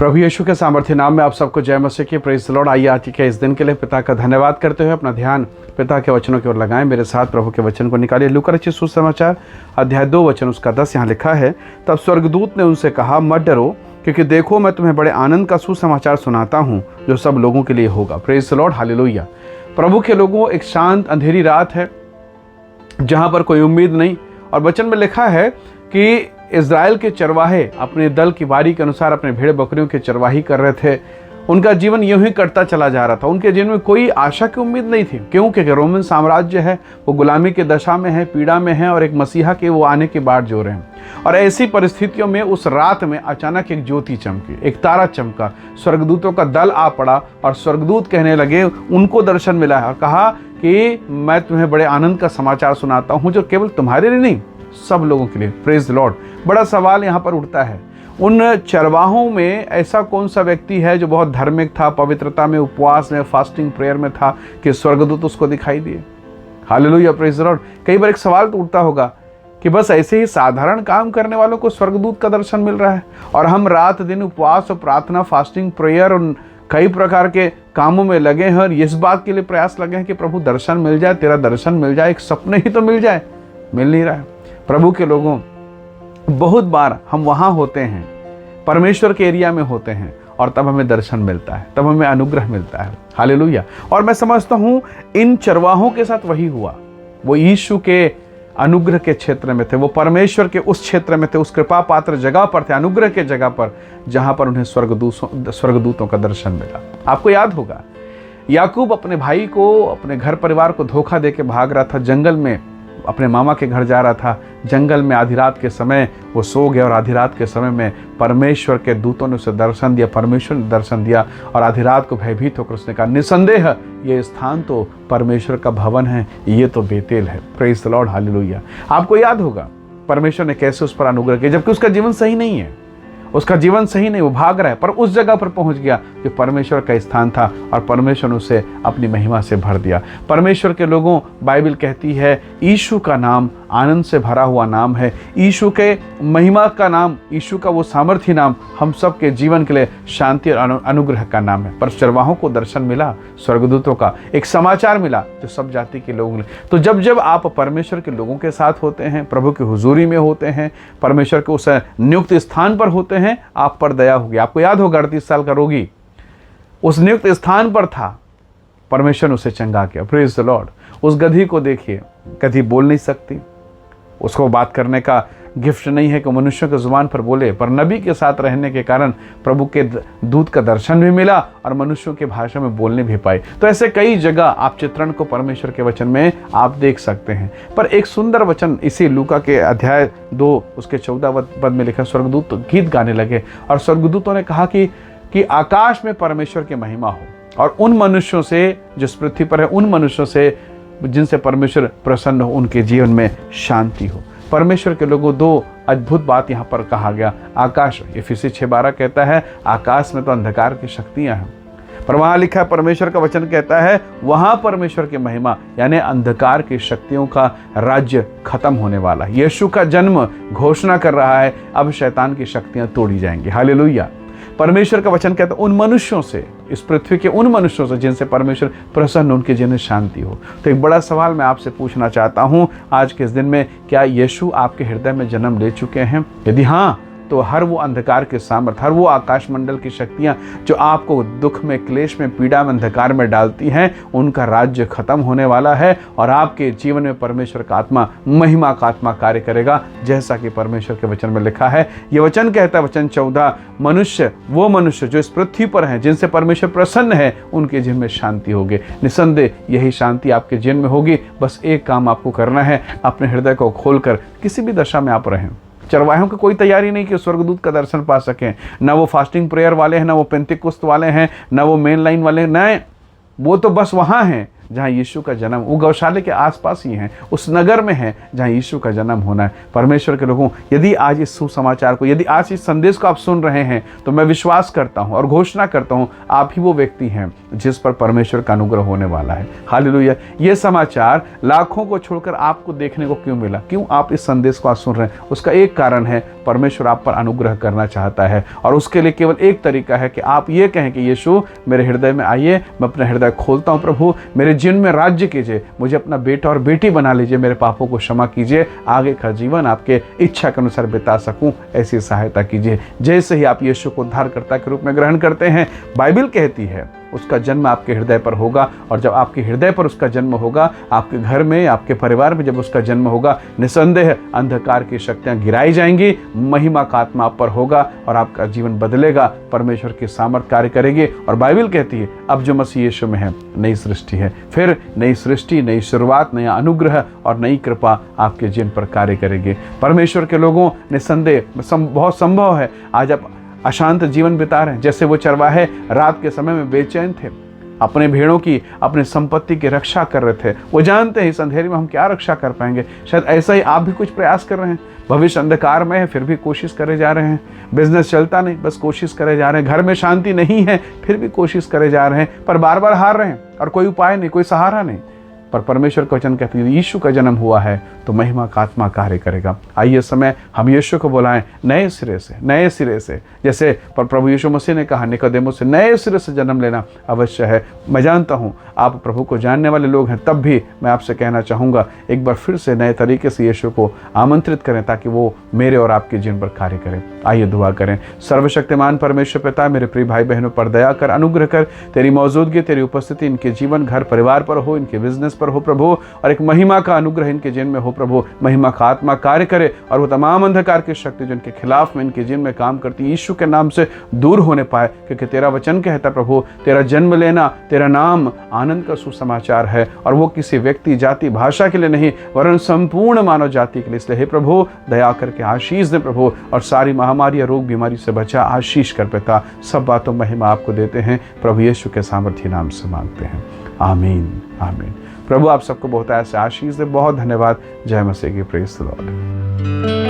प्रभु यीशु के सामर्थ्य नाम में आप सबको जय मसीह की। Praise the Lord. आइए आज के इस दिन के लिए पिता का धन्यवाद करते हुए अपना ध्यान पिता के वचनों की ओर लगाएं। मेरे साथ प्रभु के वचन को निकालिए। लूका रचित सुसमाचार अध्याय 2 वचन उसका 10 यहाँ लिखा है, तब स्वर्गदूत ने उनसे कहा, मत डरो, क्योंकि देखो मैं तुम्हें बड़े आनंद का सुसमाचार सुनाता हूँ जो सब लोगों के लिए होगा। Praise the lord, hallelujah. प्रभु के लोगों, एक शांत अंधेरी रात है जहाँ पर कोई उम्मीद नहीं, और वचन में लिखा है कि इज़राइल के चरवाहे अपने दल की बारी के अनुसार अपने भेड़ बकरियों के चरवाही कर रहे थे। उनका जीवन यूं ही कटता चला जा रहा था। उनके जीवन में कोई आशा की उम्मीद नहीं थी। क्यों? क्योंकि रोमन साम्राज्य है, वो गुलामी की दशा में है, पीड़ा में है, और एक मसीहा के वो आने की बाट जो रहे हैं। और ऐसी परिस्थितियों में उस रात में अचानक एक ज्योति चमकी, एक तारा चमका, स्वर्गदूतों का दल आ पड़ा, और स्वर्गदूत कहने लगे, उनको दर्शन मिला है और कहा कि मैं तुम्हें बड़े आनंद का समाचार सुनाता हूँ जो केवल तुम्हारे लिए नहीं, सब लोगों के लिए। Praise the Lord. बड़ा सवाल यहाँ पर उठता है, उन चरवाहों में ऐसा कौन सा व्यक्ति है जो बहुत धार्मिक था, पवित्रता में, उपवास में, फास्टिंग प्रेयर में था कि स्वर्गदूत उसको दिखाई दिए? Hallelujah, praise the Lord. कई बार एक सवाल तो उठता होगा कि बस ऐसे ही साधारण काम करने वालों को स्वर्गदूत का दर्शन मिल रहा है, और हम रात दिन उपवास और प्रार्थना, फास्टिंग प्रेयर और कई प्रकार के कामों में लगे हैं और इस बात के लिए प्रयास लगे हैं कि प्रभु दर्शन मिल जाए, तेरा दर्शन मिल जाए, एक सपने ही तो मिल जाए। मिल नहीं रहा है। प्रभु के लोगों, बहुत बार हम वहाँ होते हैं, परमेश्वर के एरिया में होते हैं, और तब हमें दर्शन मिलता है, तब हमें अनुग्रह मिलता है। हालेलुया। और मैं समझता हूँ इन चरवाहों के साथ वही हुआ। वो यीशु के अनुग्रह के क्षेत्र में थे, वो परमेश्वर के उस क्षेत्र में थे, उस कृपा पात्र जगह पर थे, अनुग्रह के जगह पर, जहाँ पर उन्हें स्वर्गदूतों का दर्शन मिला। आपको याद होगा, याकूब अपने भाई को, अपने घर परिवार को धोखा दे के भाग रहा था, जंगल में अपने मामा के घर जा रहा था। जंगल में आधी रात के समय वो सो गया, और आधी रात के समय में परमेश्वर के दूतों ने उसे दर्शन दिया, परमेश्वर ने दर्शन दिया, और आधी रात को भयभीत होकर उसने कहा, निसंदेह ये स्थान तो परमेश्वर का भवन है, ये तो बेतेल है। Praise the lord, hallelujah. आपको याद होगा परमेश्वर ने कैसे उस पर अनुग्रह किया, जबकि उसका जीवन सही नहीं है, उसका जीवन सही नहीं, वो भाग रहा है, पर उस जगह पर पहुंच गया जो परमेश्वर का स्थान था, और परमेश्वर ने उसे अपनी महिमा से भर दिया। परमेश्वर के लोगों, बाइबल कहती है यीशु का नाम आनंद से भरा हुआ नाम है। यीशु के महिमा का नाम, यीशु का वो सामर्थ्य नाम हम सब के जीवन के लिए शांति और अनुग्रह का नाम है। पर चरवाहों को दर्शन मिला, स्वर्गदूतों का एक समाचार मिला जो सब जाति के लोगों ने। तो जब जब आप परमेश्वर के लोगों के साथ होते हैं, प्रभु की हुजूरी में होते हैं, परमेश्वर के उस नियुक्त स्थान पर होते हैं, आप पर दया होगी। आपको याद होगा 38 साल का रोगी उस नियुक्त स्थान पर था, परमेश्वर ने उसे चंगा किया। Praise the Lord. उस गधी को देखिए, गधी बोल नहीं सकती, उसको बात करने का गिफ्ट नहीं है कि मनुष्यों के जुबान पर बोले, पर नबी के साथ रहने के कारण प्रभु के दूत का दर्शन भी मिला और मनुष्यों के भाषा में बोलने भी पाए। तो ऐसे कई जगह आप चित्रण को परमेश्वर के वचन में आप देख सकते हैं। पर एक सुंदर वचन इसी लूका के अध्याय 2 उसके 14 पद में लिखा, स्वर्गदूत गीत गाने लगे, और स्वर्गदूतों ने कहा कि आकाश में परमेश्वर की महिमा हो, और उन मनुष्यों से जो इस पृथ्वी पर है, उन मनुष्यों से जिनसे परमेश्वर प्रसन्न हो, उनके जीवन में शांति हो। परमेश्वर के लोगों, 2 अद्भुत बात यहाँ पर कहा गया। आकाश, इफिसी 6:12 कहता है आकाश में तो अंधकार की शक्तियां हैं, पर वहाँ लिखा है, परमेश्वर का वचन कहता है वहाँ परमेश्वर की महिमा, यानी अंधकार की शक्तियों का राज्य खत्म होने वाला है। यीशु का जन्म घोषणा कर रहा है, अब शैतान की शक्तियां तोड़ी जाएंगी। हालेलुया। परमेश्वर का वचन कहता है उन मनुष्यों से, इस पृथ्वी के उन मनुष्यों से जिनसे परमेश्वर प्रसन्न, उनके जीवन में शांति हो। तो एक बड़ा सवाल मैं आपसे पूछना चाहता हूं आज के इस दिन में, क्या यीशु आपके हृदय में जन्म ले चुके हैं? यदि हाँ, तो हर वो अंधकार के सामर्थ, हर वो आकाश मंडल की शक्तियां जो आपको दुख में, क्लेश में, पीड़ा में, अंधकार में डालती हैं, उनका राज्य खत्म होने वाला है, और आपके जीवन में परमेश्वर का आत्मा, महिमा का आत्मा कार्य करेगा, जैसा कि परमेश्वर के वचन में लिखा है। ये वचन कहता है, वचन 14, मनुष्य, वो मनुष्य जो इस पृथ्वी पर हैं, जिनसे परमेश्वर प्रसन्न है, उनके जीवन में शांति होगी। निसंदेह यही शांति आपके जीवन में होगी। बस एक काम आपको करना है, अपने हृदय को खोलकर किसी भी दशा में आप रहें। चरवाहों की कोई तैयारी नहीं कि स्वर्गदूत का दर्शन पा सकें, ना वो फास्टिंग प्रेयर वाले हैं, ना वो पेंतिकुस्त वाले हैं, ना वो मेन लाइन वाले हैं, ना वो तो बस वहाँ हैं जहाँ यीशु का जन्म, वो गौशाले के आसपास ही हैं, उस नगर में है जहाँ यीशु का जन्म होना है। परमेश्वर के लोगों, यदि आज इस सुसमाचार को, यदि आज इस संदेश को आप सुन रहे हैं, तो मैं विश्वास करता हूँ और घोषणा करता हूँ, आप ही वो व्यक्ति हैं जिस पर परमेश्वर का अनुग्रह होने वाला है। हालेलुया। ये समाचार लाखों को छोड़कर आपको देखने को क्यों मिला? क्यों आप इस संदेश को आज सुन रहे हैं? उसका एक कारण है, परमेश्वर आप पर अनुग्रह करना चाहता है, और उसके लिए केवल एक तरीका है कि आप ये कहें कि यीशु मेरे हृदय में आइए, मैं अपना हृदय खोलता हूँ प्रभु, मेरे जीवन में राज्य कीजिए, मुझे अपना बेटा और बेटी बना लीजिए, मेरे पापों को क्षमा कीजिए, आगे का जीवन आपके इच्छा के अनुसार बिता सकूं, ऐसी सहायता कीजिए। जैसे ही आप यीशु को उद्धारकर्ता के रूप में ग्रहण करते हैं, बाइबल कहती है उसका जन्म आपके हृदय पर होगा, और जब आपके हृदय पर उसका जन्म होगा, आपके घर में, आपके परिवार में जब उसका जन्म होगा, निसंदेह अंधकार की शक्तियां गिराई जाएंगी, महिमा का आत्मा आप पर होगा और आपका जीवन बदलेगा, परमेश्वर की सामर्थ कार्य करेगी। और बाइबल कहती है अब जो मसीह यीशु में है नई सृष्टि है, फिर नई सृष्टि, नई शुरुआत, नया अनुग्रह और नई कृपा आपके जीवन पर कार्य करेगी। परमेश्वर के लोगों, निसंदेह बहुत संभव है आज आप अशांत जीवन बिता रहे हैं, जैसे वो चरवाहे रात के समय में बेचैन थे, अपने भेड़ों की, अपने संपत्ति की रक्षा कर रहे थे। वो जानते हैं इस अंधेरे में हम क्या रक्षा कर पाएंगे। शायद ऐसा ही आप भी कुछ प्रयास कर रहे हैं, भविष्य अंधकार में है फिर भी कोशिश करे जा रहे हैं, बिजनेस चलता नहीं बस कोशिश करे जा रहे हैं, घर में शांति नहीं है फिर भी कोशिश करे जा रहे हैं, पर बार बार हार रहे हैं और कोई उपाय नहीं, कोई सहारा नहीं। पर परमेश्वर का वचन कहते हैं यीशु का जन्म हुआ है तो महिमा का आत्मा कार्य करेगा। आइए समय हम यीशु को बुलाएं नए सिरे से, जैसे प्रभु यीशु मसीह ने कहा निकोदेमुस से, नए सिरे से जन्म लेना अवश्य है। मैं जानता हूँ आप प्रभु को जानने वाले लोग हैं, तब भी मैं आपसे कहना चाहूँगा एक बार फिर से नए तरीके से यीशु को आमंत्रित करें ताकि वो मेरे और आपके जीवन पर कार्य करें। आइए दुआ करें। सर्वशक्तिमान परमेश्वर पिता, मेरे प्रिय भाई बहनों पर दया कर, अनुग्रह कर, तेरी मौजूदगी, तेरी उपस्थिति इनके जीवन, घर, परिवार पर हो, इनके बिजनेस पर हो प्रभु, और एक महिमा का अनुग्रह इनके जीवन में हो प्रभु, महिमा का आत्मा कार्य करे और वो तमाम अंधकार की शक्ति जो इनके खिलाफ में इनके जीवन में काम करती यीशु के नाम से दूर होने पाए, क्योंकि तेरा वचन कहता प्रभु तेरा जन्म लेना, तेरा नाम आनंद का सुसमाचार है, और वो किसी व्यक्ति, जाति, भाषा के लिए नहीं वरन संपूर्ण मानव जाति के लिए। इसलिए हे प्रभु दया करके आशीष दे प्रभु, और सारी महामारी या रोग बीमारी से बचा, आशीष कर पिता। सब बातों महिमा आपको देते हैं, प्रभु यीशु के सामर्थी नाम से मांगते हैं, आमीन आमीन। प्रभु आप सबको बहुत ऐसे आशीष दे। बहुत धन्यवाद। जय मसीह की। Praise the Lord.